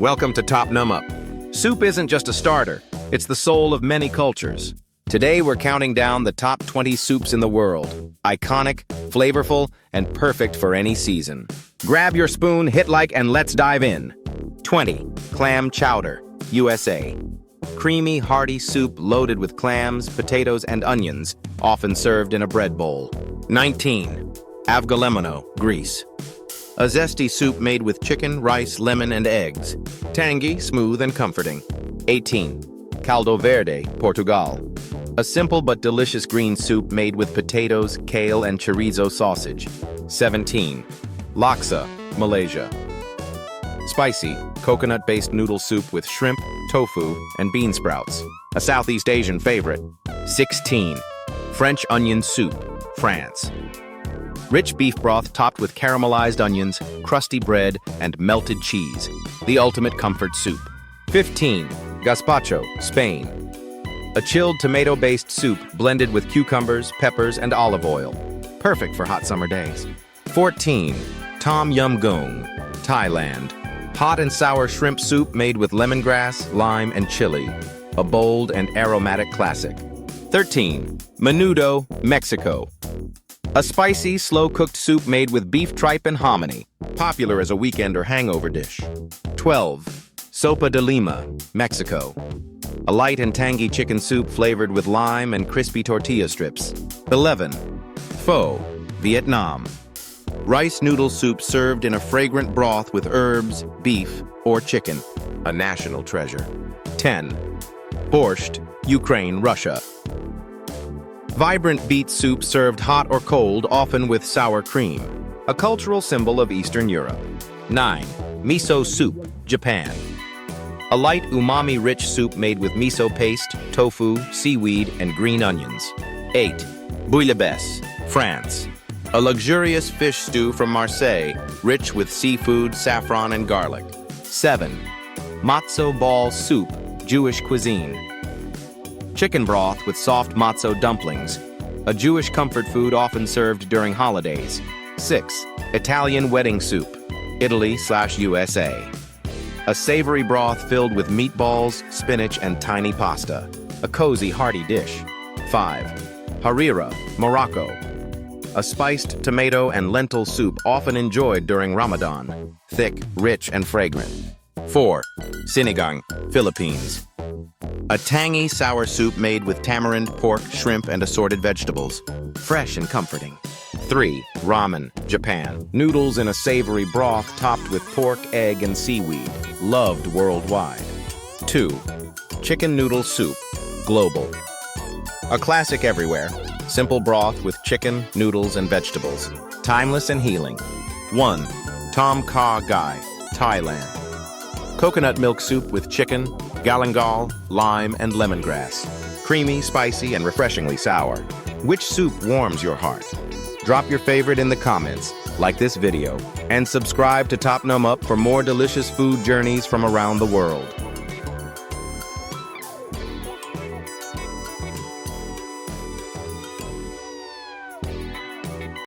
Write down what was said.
Welcome to Top Num Up. Soup isn't just a starter, it's the soul of many cultures. Today we're counting down the top 20 soups in the world. Iconic, flavorful, and perfect for any season. Grab your spoon, hit like, and let's dive in. 20. Clam Chowder, USA. Creamy, hearty soup loaded with clams, potatoes, and onions, often served in a bread bowl. 19. Avgolemono, Greece. A zesty soup made with chicken, rice, lemon, and eggs. Tangy, smooth, and comforting. 18. Caldo Verde, Portugal. A simple but delicious green soup made with potatoes, kale, and chorizo sausage. 17. Laksa, Malaysia. Spicy, coconut-based noodle soup with shrimp, tofu, and bean sprouts. A Southeast Asian favorite. 16. French onion soup, France. Rich beef broth topped with caramelized onions, crusty bread, and melted cheese. The ultimate comfort soup. 15. Gazpacho, Spain. A chilled tomato-based soup blended with cucumbers, peppers, and olive oil. Perfect for hot summer days. 14. Tom Yum Goong, Thailand. Hot and sour shrimp soup made with lemongrass, lime, and chili. A bold and aromatic classic. 13. Menudo, Mexico. A spicy, slow-cooked soup made with beef tripe and hominy, popular as a weekend or hangover dish. 12. Sopa de Lima, Mexico. A light and tangy chicken soup flavored with lime and crispy tortilla strips. 11. Pho, Vietnam. Rice noodle soup served in a fragrant broth with herbs, beef, or chicken. A national treasure. 10. Borscht, Ukraine, Russia. Vibrant beet soup served hot or cold, often with sour cream. A cultural symbol of Eastern Europe. 9. Miso soup, Japan. A light, umami-rich soup made with miso paste, tofu, seaweed, and green onions. 8. Bouillabaisse, France. A luxurious fish stew from Marseille, rich with seafood, saffron, and garlic. 7. Matzo ball soup, Jewish cuisine. Chicken broth with soft matzo dumplings, a Jewish comfort food often served during holidays. 6. Italian wedding soup, Italy/USA. A savory broth filled with meatballs, spinach, and tiny pasta. A cozy, hearty dish. 5. Harira, Morocco. A spiced tomato and lentil soup often enjoyed during Ramadan. Thick, rich, and fragrant. 4. Sinigang, Philippines. A tangy, sour soup made with tamarind, pork, shrimp, and assorted vegetables. Fresh and comforting. 3. Ramen, Japan. Noodles in a savory broth topped with pork, egg, and seaweed. Loved worldwide. 2. Chicken noodle soup, global. A classic everywhere. Simple broth with chicken, noodles, and vegetables. Timeless and healing. 1. Tom Kha Gai, Thailand. Coconut milk soup with chicken, galangal, lime, and lemongrass. Creamy, spicy, and refreshingly sour. Which soup warms your heart? Drop your favorite in the comments, like this video, and subscribe to Top Num Up for more delicious food journeys from around the world.